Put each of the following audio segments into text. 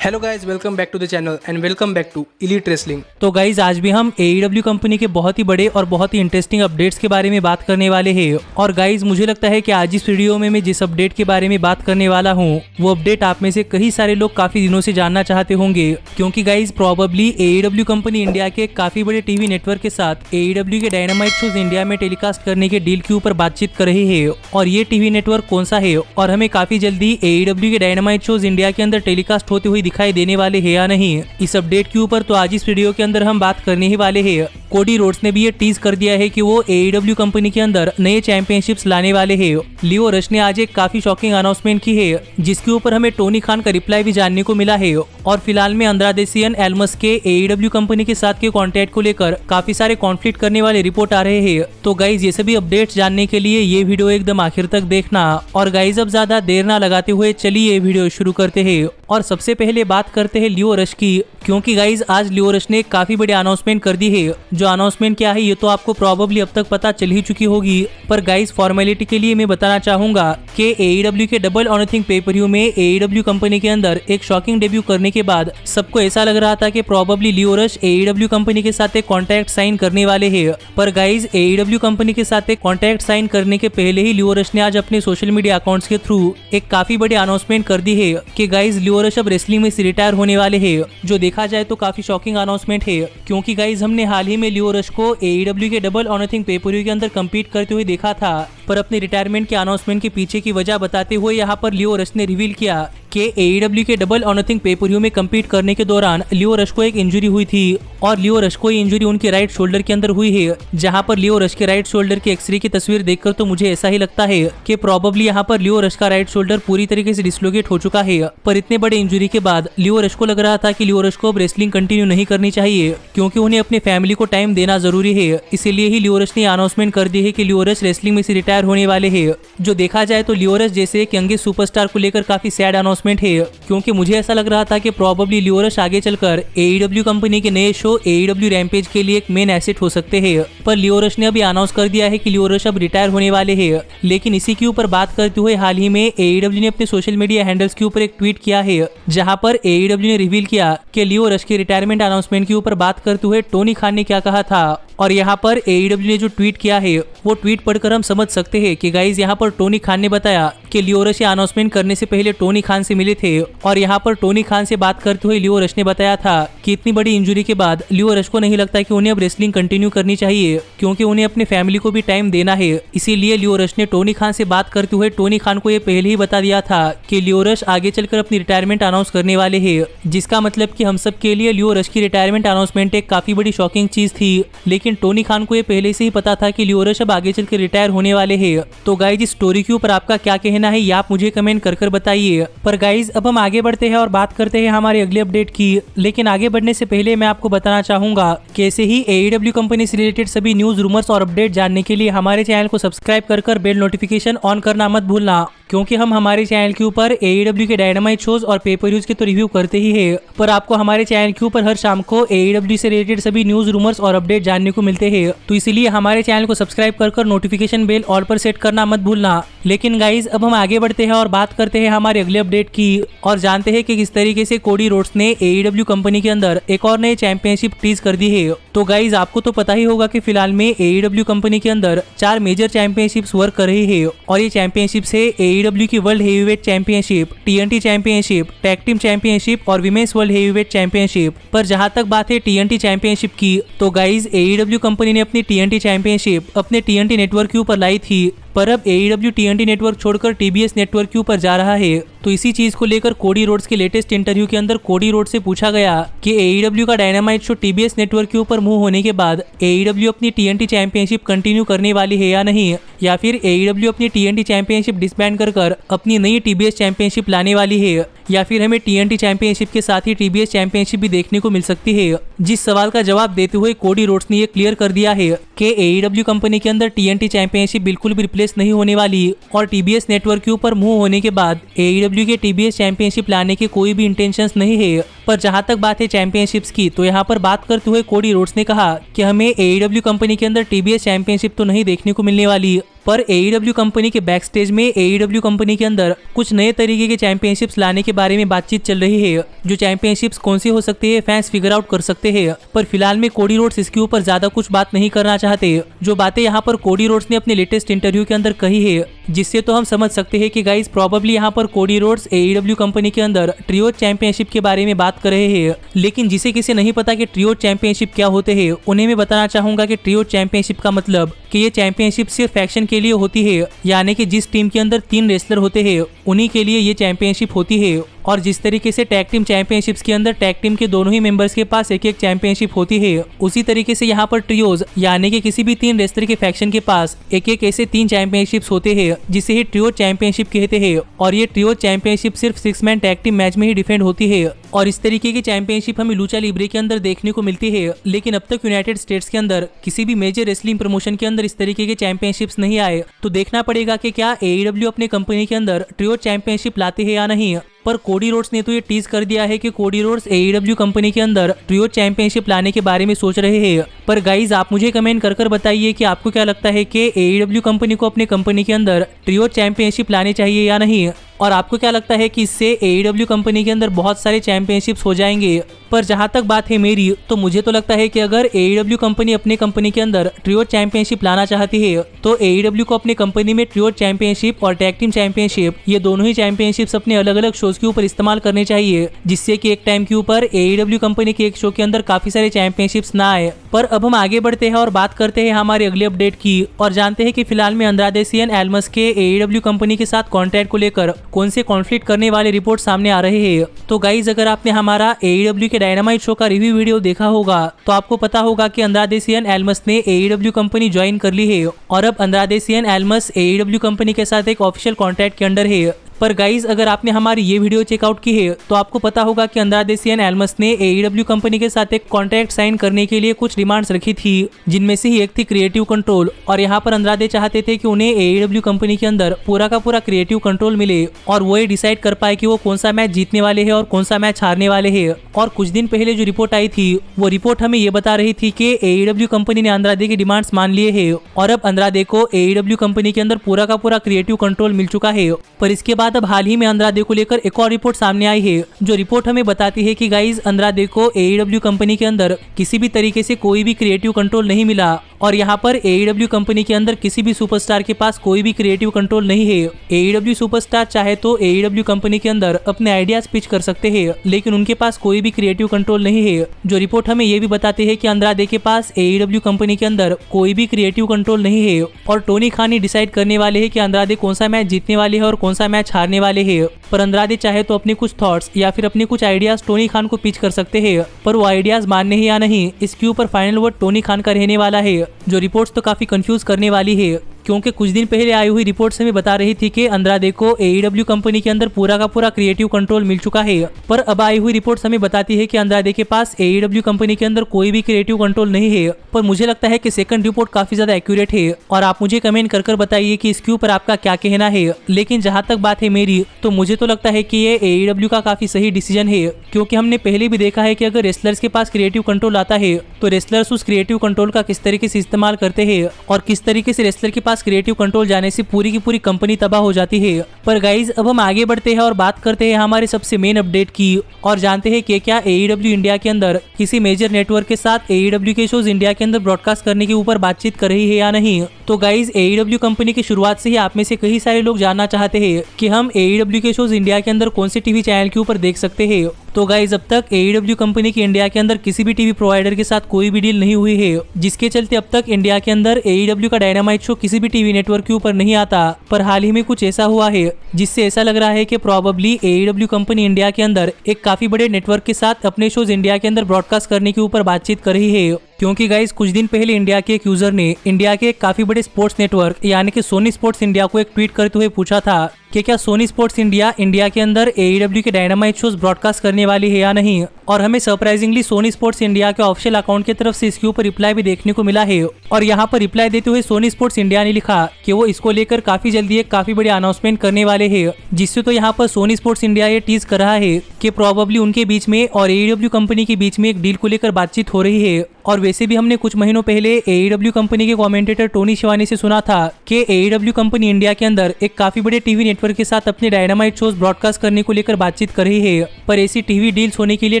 Hello guys, welcome back to the channel and welcome back to Elite Wrestling. तो guys आज भी हम AEW company के बहुत ही बड़े और बहुत ही इंटरेस्टिंग अपडेट्स के बारे में बात करने वाले हैं। और गाइज मुझे लगता है कि आज इस वीडियो में मैं जिस अपडेट के बारे में बात करने वाला हूँ वो अपडेट आप में से कई सारे लोग काफी दिनों से जानना चाहते होंगे, क्योंकि guys probably AEW company India के काफी बड़े टीवी नेटवर्क के साथ AEW के डायनामाइट शोज इंडिया में टेलीकास्ट करने के डील के ऊपर बातचीत कर रही है। और ये टीवी नेटवर्क कौन सा है और हमें काफी जल्दी AEW के डायनामाइट शोज इंडिया के अंदर टेलीकास्ट होते हुए दिखाई देने वाले हैं या नहीं, इस अपडेट के ऊपर तो आज इस वीडियो के अंदर हम बात करने ही वाले हैं। कोडी रोड्स ने भी ये टीज कर दिया है कि वो AEW कंपनी के अंदर नए चैंपियनशिप्स लाने वाले हैं। लियो रश ने आज एक काफी शॉकिंग अनाउंसमेंट की है, जिसके ऊपर हमें टोनी खान का रिप्लाई भी जानने को मिला है। और फिलहाल में अंद्रादे सियन एल्मस के AEW कंपनी के साथ के कॉन्ट्रैक्ट को लेकर काफी सारे कॉन्फ्लिक्ट करने वाले रिपोर्ट आ रहे हैं। तो गाइज ये सभी अपडेट्स जानने के लिए ये वीडियो एकदम आखिर तक देखना। और गाइज अब ज्यादा देर ना लगाते हुए चलिए ये वीडियो शुरू करते हैं। और सबसे पहले बात करते हैं लियो रश की, क्योंकि गाइज आज लियो रश ने काफी बड़ी अनाउंसमेंट कर दी है। जो अनाउंसमेंट क्या है ये तो आपको प्रोबेबली अब तक पता चल ही चुकी होगी, पर गाइज फॉर्मेलिटी के लिए मैं बताना चाहूंगा कि AEW के डबल ऑर नथिंग पेपर-व्यू में AEW कंपनी के अंदर एक शॉकिंग डेब्यू करने के बाद सबको ऐसा लग रहा था कि प्रोबेबली लियो रश AEW कंपनी के साथ एक कॉन्ट्रैक्ट साइन करने वाले हैं। पर गाइज AEW कंपनी के साथ एक कॉन्ट्रैक्ट साइन करने के पहले ही लियो रश ने आज अपने सोशल मीडिया अकाउंट्स के थ्रू एक काफी बड़ी अनाउंसमेंट कर दी है कि गाइज लियो रश अब रेसलिंग में से रिटायर होने वाले हैं। जो देखा जाए तो काफी शॉकिंग अनाउंसमेंट है, क्योंकि गाइज हमने हाल ही में लियो रश को AEW के डबल ऑर नथिंग पेपर-व्यू के अंदर कम्पीट करते हुए देखा था। पर अपने रिटायरमेंट के अनाउंसमेंट के पीछे की वजह बताते हुए यहाँ पर लियो रश ने रिवील किया कि AEW के डबल ऑर नथिंग पेपर-व्यू में कम्पीट करने के दौरान लियो रश को एक इंजरी हुई थी। और लियो रश को ये इंजरी उनके राइट शोल्डर के अंदर हुई है, जहां पर लियो रश के राइट शोल्डर के एक्सरे की तस्वीर देखकर तो मुझे ऐसा ही लगता है कि प्रोबेबली यहाँ पर लियो रश का राइट शोल्डर पूरी तरीके से डिसलोकेट हो चुका है। पर इतने बड़े इंजरी के बाद लियो रश को लग रहा था कि लियो रश को अब रेसलिंग कंटिन्यू नहीं करनी चाहिए, क्योंकि उन्हें अपने फैमिली को टाइम देना जरूरी है। इसीलिए ही लियो रश ने अनाउंसमेंट कर दी है कि लियो रश रेसलिंग में से रिटायर होने वाले है। जो देखा जाए तो लियो रश जैसे एक यंगेस्ट सुपरस्टार को लेकर काफी सैड अनाउंसमेंट है, क्योंकि मुझे ऐसा लग रहा था कि प्रोबेबली लियो रश आगे चलकर AEW कंपनी के नए शो AEW रैम्पेज के लिए एक मेन एसेट हो सकते हैं। पर लियो रश ने अभी अनाउंस कर दिया है कि लियो रश अब रिटायर होने वाले हैं। लेकिन इसी के ऊपर बात करते हुए हाल ही में AEW ने अपने सोशल मीडिया हैंडल्स के ऊपर एक ट्वीट किया है, जहां पर AEW ने रिवील किया कि लियो रश के रिटायरमेंट अनाउंसमेंट के ऊपर बात करते हुए टोनी खान ने क्या कहा था। और यहाँ पर AEW ने जो ट्वीट किया है वो ट्वीट पढ़कर हम समझ सकते हैं कि गाइज यहाँ पर टोनी खान ने बताया कि लियो रश अनाउंसमेंट करने से पहले टोनी खान से मिले थे। और यहाँ पर टोनी खान से बात करते हुए लियो रश ने बताया था कि इतनी बड़ी इंजरी के बाद लियो रश को नहीं लगता कि उन्हें अब रेसलिंग कंटिन्यू करनी चाहिए, क्योंकि उन्हें अपने फैमिली को भी टाइम देना है। इसीलिए लियो रश ने टोनी खान से बात करते हुए टोनी खान को ये पहले ही बता दिया था कि लियो रश आगे चलकर अपनी रिटायरमेंट अनाउंस करने वाले हैं, जिसका मतलब कि हम सब के लिए लियो रश की रिटायरमेंट अनाउंसमेंट एक काफी बड़ी शॉकिंग चीज थी। लेकिन टोनी खान को ये पहले से ही पता था कि लियो रश अब आगे चलकर रिटायर होने वाले हैं। तो गाइज इस स्टोरी के ऊपर आपका क्या कहना है ये आप मुझे कमेंट कर बताइए। पर गाइज अब हम आगे बढ़ते हैं और बात करते हैं हमारे अगले अपडेट की। लेकिन आगे बढ़ने से पहले मैं आपको बताना चाहूंगा कि ऐसे ही AEW कंपनी से रिलेटेड सभी न्यूज, रूमर्स और अपडेट जानने के लिए हमारे चैनल को सब्सक्राइब कर बेल नोटिफिकेशन ऑन करना मत भूलना, क्योंकि हम हमारे चैनल के ऊपर AEW के डायनामाइट शोज और पेपर-व्यूज के तो रिव्यू करते ही है, पर आपको हमारे चैनल के ऊपर हर शाम को AEW से रिलेटेड सभी न्यूज, रूमर्स और अपडेट जानने को मिलते हैं। तो इसीलिए हमारे चैनल को सब्सक्राइब कर नोटिफिकेशन बेल ऑल पर सेट करना मत भूलना। लेकिन गाइज अब हम आगे बढ़ते हैं और बात करते हैं हमारे अगले अपडेट की और जानते हैं कि किस तरीके से कोडी रोड्स ने AEW कंपनी के अंदर एक और नई चैंपियनशिप टीज कर दी है। तो गाइज आपको तो पता ही होगा कि फिलहाल में AEW कंपनी के अंदर 4 मेजर चैंपियनशिप्स वर्क कर रही है। और ये चैंपियनशिप्स है AEW की world heavyweight championship, TNT championship, tag team championship और विमेंस वर्ल्ड हेवीवेट चैंपियनशिप। पर जहां तक बात है TNT चैंपियनशिप की, तो गाइज AEW कंपनी ने अपनी TNT चैंपियनशिप अपने TNT नेटवर्क के ऊपर लाई थी, पर अब AEW TNT नेटवर्क छोड़कर TBS नेटवर्क के ऊपर जा रहा है। तो इसी चीज को लेकर कोडी रोड्स के लेटेस्ट इंटरव्यू के अंदर कोडी रोड्स से पूछा गया कि AEW का डायनामाइट शो TBS नेटवर्क के ऊपर मूव होने के बाद AEW अपनी TNT चैंपियनशिप कंटिन्यू करने वाली है या नहीं, या फिर AEW अपनी TNT चैंपियनशिप डिसबैंड कर अपनी नई TBS चैंपियनशिप लाने वाली है, या फिर हमें TNT चैंपियनशिप के साथ ही TBS चैंपियनशिप भी देखने को मिल सकती है। जिस सवाल का जवाब देते हुए कोडी रोड्स ने ये क्लियर कर दिया है कि AEW कंपनी के अंदर TNT चैंपियनशिप बिल्कुल भी रिप्लेस नहीं होने वाली और TBS नेटवर्क के ऊपर मूव होने के बाद AEW के TBS चैंपियनशिप लाने के कोई भी इंटेंशंस नहीं है। पर जहां तक बात है चैंपियनशिप्स की, तो यहाँ पर बात करते हुए कोडी रोड्स ने कहा कि हमें AEW कंपनी के अंदर TBS चैंपियनशिप तो नहीं देखने को मिलने वाली, पर AEW कंपनी के बैक स्टेज में AEW कंपनी के अंदर कुछ नए तरीके के चैंपियनशिप्स लाने के बारे में बातचीत चल रही है। जो चैंपियनशिप्स कौन सी हो सकती है फैंस फिगर आउट कर सकते हैं, पर फिलहाल में कोडी रोड्स इसके ऊपर ज्यादा कुछ बात नहीं करना चाहते। जो बातें यहाँ पर कोडी रोड्स ने अपने लेटेस्ट इंटरव्यू के अंदर कही है, जिससे तो हम समझ सकते हैं कि गाइस प्रॉबेबली यहाँ पर कोडी रोड्स AEW कंपनी के अंदर ट्रियो चैंपियनशिप के बारे में बात कर रहे हैं। लेकिन जिसे किसी नहीं पता कि ट्रियो चैंपियनशिप क्या होते हैं, उन्हें मैं बताना चाहूंगा कि ट्रियो चैंपियनशिप का मतलब कि ये चैंपियनशिप सिर्फ फैक्शन के लिए होती है, यानी कि जिस टीम के अंदर 3 रेसलर होते हैं उन्हीं के लिए ये चैंपियनशिप होती है। और जिस तरीके से टैग टीम चैंपियनशिप्स के अंदर टैग टीम के दोनों ही मेंबर्स के पास एक एक चैंपियनशिप होती है, उसी तरीके से यहाँ पर ट्रियोज यानी कि किसी भी 3 रेसलर के फैक्शन के पास एक एक ऐसे 3 चैंपियनशिप्स होते हैं, जिसे ही ट्रियो चैंपियनशिप कहते हैं। और ये ट्रियो चैंपियनशिप सिर्फ 6 मैन टैग टीम मैच में ही डिफेंड होती है। और इस तरीके की चैंपियनशिप हमें लूचा लिब्रे के अंदर देखने को मिलती है, लेकिन अब तक यूनाइटेड स्टेट्स के अंदर किसी भी मेजर रेसलिंग प्रमोशन के अंदर इस तरीके के चैंपियनशिप्स नहीं आए। तो देखना पड़ेगा कि क्या AEW अपने कंपनी के अंदर ट्रियो चैंपियनशिप लाते हैं या नहीं। पर कोडी रोड्स ने तो ये टीज कर दिया है कि कोडी रोड्स AEW कंपनी के अंदर ट्रियो चैंपियनशिप लाने के बारे में सोच रहे हैं। पर गाइज आप मुझे कमेंट कर बताइए कि आपको क्या लगता है कि AEW कंपनी को अपने कंपनी के अंदर ट्रियो चैंपियनशिप लानी चाहिए या नहीं, और आपको क्या लगता है कि इससे AEW कंपनी के अंदर बहुत सारे चैंपियनशिप्स हो जाएंगे। पर जहां तक बात है मेरी, तो मुझे तो लगता है कि अगर AEW कंपनी अपने कंपनी के अंदर ट्रियो चैंपियनशिप लाना चाहती है, तो AEW को अपनी कंपनी में ट्रियो चैंपियनशिप और टैग टीम चैंपियनशिप ये दोनों ही चैंपियनशिप्स अपने अलग अलग शोज के ऊपर इस्तेमाल करने चाहिए, जिससे कि एक टाइम के ऊपर AEW कंपनी के एक शो के अंदर काफी सारे चैंपियनशिप्स ना आए। पर अब हम आगे बढ़ते हैं और बात करते हैं हमारे अगले अपडेट की, और जानते हैं कि फिलहाल में अंद्रादे सियन एल्मस के AEW कंपनी के साथ कॉन्ट्रैक्ट को लेकर कौन से कॉन्फ्लिक्ट करने वाले रिपोर्ट सामने आ रहे हैं। तो गाइज अगर आपने हमारा AEW के डायनामाइट शो का रिव्यू वीडियो देखा होगा, तो आपको पता होगा कि अंद्रादे सियन एल्मस ने AEW कंपनी ज्वाइन कर ली है, और अब अंद्रादे सियन एल्मस AEW कंपनी के साथ एक ऑफिशियल कॉन्ट्रैक्ट के अंडर है। पर गाइज अगर आपने हमारी ये वीडियो चेकआउट की है, तो आपको पता होगा कि अंद्रादे सियन एल्मस ने AEW कंपनी के साथ एक कॉन्ट्रैक्ट साइन करने के लिए कुछ डिमांड्स रखी थी, जिनमें से ही एक थी क्रिएटिव कंट्रोल। और यहाँ पर अंद्रादे चाहते थे कि उन्हें AEW कंपनी के अंदर पूरा का पूरा क्रिएटिव कंट्रोल मिले, और वो ये डिसाइड कर पाए कि वो कौन सा मैच जीतने वाले हैं और कौन सा मैच हारने वाले हैं। और कुछ दिन पहले जो रिपोर्ट आई थी, वो रिपोर्ट हमें ये बता रही थी कि AEW कंपनी ने अंद्रादे की डिमांड्स मान लिए है, और अब अंद्रादे को AEW कंपनी के अंदर पूरा का पूरा क्रिएटिव कंट्रोल मिल चुका है। पर इसके बाद अब हाल ही में अंद्रादे को लेकर एक और रिपोर्ट सामने आई है, जो रिपोर्ट हमें बताती है कि गाइज अंद्रादे को AEW कंपनी के अंदर किसी भी तरीके से कोई भी क्रिएटिव कंट्रोल नहीं मिला, और यहाँ पर AEW कंपनी के अंदर किसी भी सुपरस्टार के पास कोई भी क्रिएटिव कंट्रोल नहीं है। AEW सुपरस्टार चाहे तो AEW कंपनी के अंदर अपने आइडियाज पिच कर सकते हैं, लेकिन उनके पास कोई भी क्रिएटिव कंट्रोल नहीं है। जो रिपोर्ट हमें ये भी बताती है कि अंद्रादे के पास AEW कंपनी के अंदर कोई भी क्रिएटिव कंट्रोल नहीं है, और टोनी खान ही डिसाइड करने वाले हैं कि अंद्रादे कौन सा मैच जीतने वाले हैं और कौन सा मैच हारने वाले हैं। पर अंद्रादे चाहे तो अपने कुछ थॉट्स या फिर अपने कुछ आइडियाज टोनी खान को पिच कर सकते हैं, पर वो आइडियाज मानने हैं या नहीं, इसके ऊपर फाइनल वर्ड टोनी खान का रहने वाला है। जो रिपोर्ट्स तो काफी कंफ्यूज करने वाली है, क्योंकि कुछ दिन पहले आई हुई रिपोर्ट्स हमें बता रही थी कि अंद्रादे को AEW कंपनी के अंदर पूरा का पूरा क्रिएटिव कंट्रोल मिल चुका है, पर अब आई हुई रिपोर्ट्स हमें बताती है कि अंद्रादे के पास AEW कंपनी के अंदर कोई भी क्रिएटिव कंट्रोल नहीं है। पर मुझे लगता है कि सेकंड रिपोर्ट काफी ज्यादा एक्यूरेट है, और आप मुझे कमेंट कर बताइए कि इसके ऊपर आपका क्या कहना है। लेकिन जहां तक बात है मेरी, तो मुझे तो लगता है कि ये AEW का काफी सही डिसीजन है, क्योंकि हमने पहले भी देखा है कि अगर रेसलर्स के पास क्रिएटिव कंट्रोल आता है, तो रेसलर्स उस क्रिएटिव कंट्रोल का किस तरीके से इस्तेमाल करते हैं, और किस तरीके से रेसलर के पास क्रिएटिव कंट्रोल जाने से पूरी की पूरी कंपनी तबाह हो जाती है। पर गाइज अब हम आगे बढ़ते हैं और बात करते हैं हमारे सबसे मेन अपडेट की, और जानते हैं कि क्या AEW इंडिया के अंदर किसी मेजर नेटवर्क के साथ AEW के शोज इंडिया के अंदर ब्रॉडकास्ट करने के ऊपर बातचीत कर रही है या नहीं। तो गाइज AEW कंपनी की शुरुआत से ही आप में से कई सारे लोग जानना चाहते हैं कि हम AEW के शोज इंडिया के अंदर कौन से टीवी चैनल के ऊपर देख सकते हैं। तो गाइज अब तक AEW कंपनी की इंडिया के अंदर किसी भी टीवी प्रोवाइडर के साथ कोई भी डील नहीं हुई है, जिसके चलते अब तक इंडिया के अंदर AEW का डायनामाइट शो किसी भी टीवी नेटवर्क के ऊपर नहीं आता। पर हाल ही में कुछ ऐसा हुआ है, जिससे ऐसा लग रहा है कि प्रोबेबली AEW कंपनी इंडिया के अंदर एक काफी बड़े नेटवर्क के साथ अपने शोज इंडिया के अंदर ब्रॉडकास्ट करने के ऊपर बातचीत कर रही है। क्योंकि गाइज कुछ दिन पहले इंडिया के एक यूजर ने इंडिया के एक काफी बड़े स्पोर्ट्स नेटवर्क यानी कि सोनी स्पोर्ट्स इंडिया को एक ट्वीट करते हुए पूछा था कि क्या सोनी स्पोर्ट्स इंडिया के अंदर AEW के डायनामाइट शोज ब्रॉडकास्ट करने वाली है या नहीं। और हमें सरप्राइजिंगली सोनी स्पोर्ट्स इंडिया के ऑफिशियल अकाउंट की तरफ से इसके ऊपर रिप्लाई भी देखने को मिला है। और यहाँ पर रिप्लाई देते हुए सोनी स्पोर्ट्स इंडिया ने लिखा कि वो इसको लेकर काफी जल्दी एक काफी बड़ी अनाउंसमेंट करने वाले हैं, जिससे तो यहाँ पर सोनी स्पोर्ट्स इंडिया ये टीज कर रहा है कि प्रोबेबली उनके बीच में और AEW कंपनी के बीच में एक डील को लेकर बातचीत हो रही है। और वैसे भी हमने कुछ महीनों पहले AEW कंपनी के कमेंटेटर टोनी शिवानी से सुना था कि AEW कंपनी इंडिया के अंदर एक काफी बड़े टीवी नेटवर्क के साथ अपने डायनामाइट शोज ब्रॉडकास्ट करने को लेकर बातचीत कर रही है, पर ऐसी टीवी डील्स होने के लिए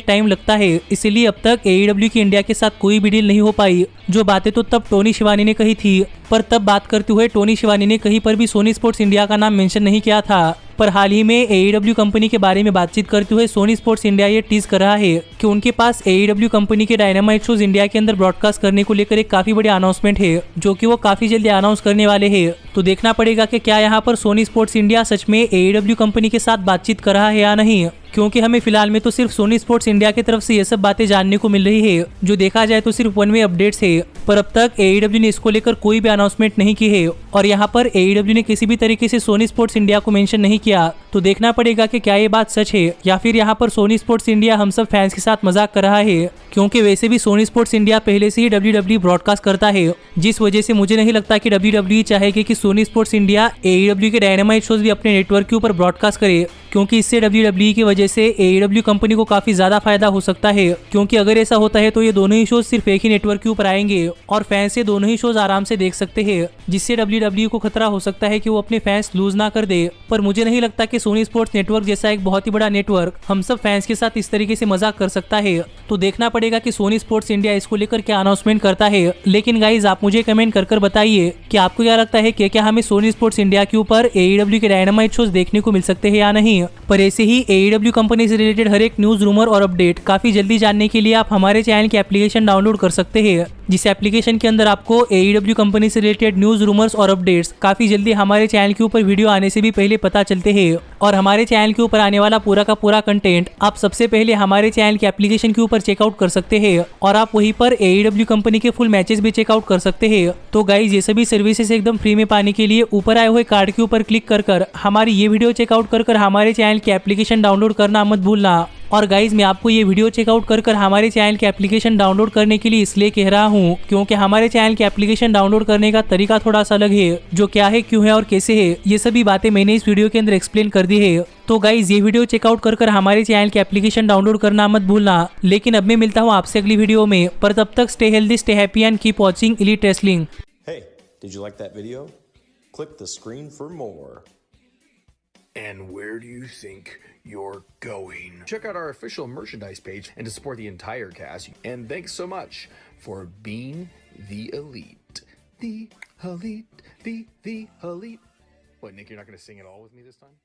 टाइम लगता है, इसलिए अब तक AEW की इंडिया के साथ कोई भी डील नहीं हो पाई। जो बातें तो तब टोनी शिवानी ने कही थी, पर तब बात करते हुए टोनी शिवानी ने कहीं पर भी सोनी स्पोर्ट्स इंडिया का नाम मेंशन नहीं किया था। पर हाल ही में AEW कंपनी के बारे में बातचीत करते हुए सोनी स्पोर्ट्स इंडिया ये टीज कर रहा है कि उनके पास AEW कंपनी के डायनामाइट शोज इंडिया के अंदर ब्रॉडकास्ट करने को लेकर एक काफी बड़ी अनाउंसमेंट है, जो कि वो काफी जल्दी अनाउंस करने वाले हैं। तो देखना पड़ेगा कि क्या यहाँ पर सोनी स्पोर्ट्स इंडिया सच में AEW कंपनी के साथ बातचीत कर रहा है या नहीं, क्योंकि हमें फिलहाल में तो सिर्फ सोनी स्पोर्ट्स इंडिया की तरफ से ये सब बातें जानने को मिल रही है, जो देखा जाए तो सिर्फ वन वे अपडेट्स है। पर अब तक AEW ने इसको लेकर कोई भी अनाउंसमेंट नहीं की है और यहाँ पर AEW ने किसी भी तरीके से सोनी स्पोर्ट्स इंडिया को मेंशन नहीं किया। तो देखना पड़ेगा कि क्या ये बात सच है या फिर यहाँ पर सोनी स्पोर्ट्स इंडिया हम सब फैंस के साथ मजाक कर रहा है, क्योंकि वैसे भी सोनी स्पोर्ट्स इंडिया पहले से ही WWE ब्रॉडकास्ट करता है, जिस वजह से मुझे नहीं लगता कि WWE चाहेगी कि सोनी स्पोर्ट्स इंडिया AEW के डायनामाइट शोज भी अपने नेटवर्क के ऊपर ब्रॉडकास्ट करे, क्योंकि इससे WWE की वजह से AEW कंपनी को काफी ज्यादा फायदा हो सकता है। क्योंकि अगर ऐसा होता है तो ये दोनों ही शोज सिर्फ एक ही नेटवर्क के ऊपर आएंगे और फैंस ये दोनों ही शोज आराम से देख सकते हैं, जिससे WWE को खतरा हो सकता है कि वो अपने फैंस लूज ना कर दे। पर मुझे नहीं लगता कि सोनी स्पोर्ट्स नेटवर्क जैसा एक बहुत ही बड़ा नेटवर्क हम सब फैंस के साथ इस तरीके से मजाक कर सकता है। तो देखना पड़ेगा कि सोनी स्पोर्ट्स इंडिया इसको लेकर क्या अनाउंसमेंट करता है। लेकिन गाइज आप मुझे कमेंट कर बताइए कि आपको क्या लगता है कि क्या हमें सोनी स्पोर्ट्स इंडिया के ऊपर AEW के डायनामाइट शोज देखने को मिल सकते हैं या नहीं। पर ऐसे ही AEW कंपनी से रिलेटेड हर एक न्यूज, रूमर और अपडेट काफी जल्दी जानने के लिए आप हमारे चैनल की एप्लीकेशन डाउनलोड कर सकते हैं, जिस एप्लीकेशन के अंदर आपको AEW कंपनी से रिलेटेड न्यूज, रूमर्स और अपडेट्स काफी जल्दी हमारे चैनल के ऊपर वीडियो आने से भी पहले पता चलते हैं। और हमारे चैनल के ऊपर आने वाला पूरा का पूरा कंटेंट आप सबसे पहले हमारे चैनल की एप्लीकेशन के ऊपर चेकआउट कर सकते हैं और आप वहीं पर AEW कंपनी के फुल मैचेस भी चेकआउट कर सकते हैं। तो गाइज ये सभी सर्विसेज एकदम फ्री में पाने के लिए ऊपर आए हुए कार्ड के ऊपर क्लिक कर हमारी ये वीडियो चेकआउट कर हमारे चैनल की एप्लीकेशन डाउनलोड करना मत भूलना। और गाइज मैं आपको ये वीडियो चेकआउट कर हमारे चैनल की एप्लीकेशन डाउनलोड करने के लिए इसलिए कह रहा हूँ क्योंकि हमारे चैनल की एप्लीकेशन डाउनलोड करने का तरीका थोड़ा सा अलग है, जो क्या है, क्यों है और कैसे है, ये सभी बातें मैंने इस वीडियो के अंदर एक्सप्लेन कर दी है। तो गाइज ये वीडियो चेकआउट कर हमारे चैनल की एप्लीकेशन डाउनलोड करना मत भूलना। लेकिन अब मैं मिलता हूँ आपसे अगली वीडियो में, पर तब तक stay healthy, stay happy and keep watching elite wrestling. Hey, did you like that video? Click the screen for more. And where do you think you're going? Check out our official merchandise page and to support the entire cast. And thanks so much for being the elite. The elite, the elite. What, Nick, you're not going to sing it all with me this time?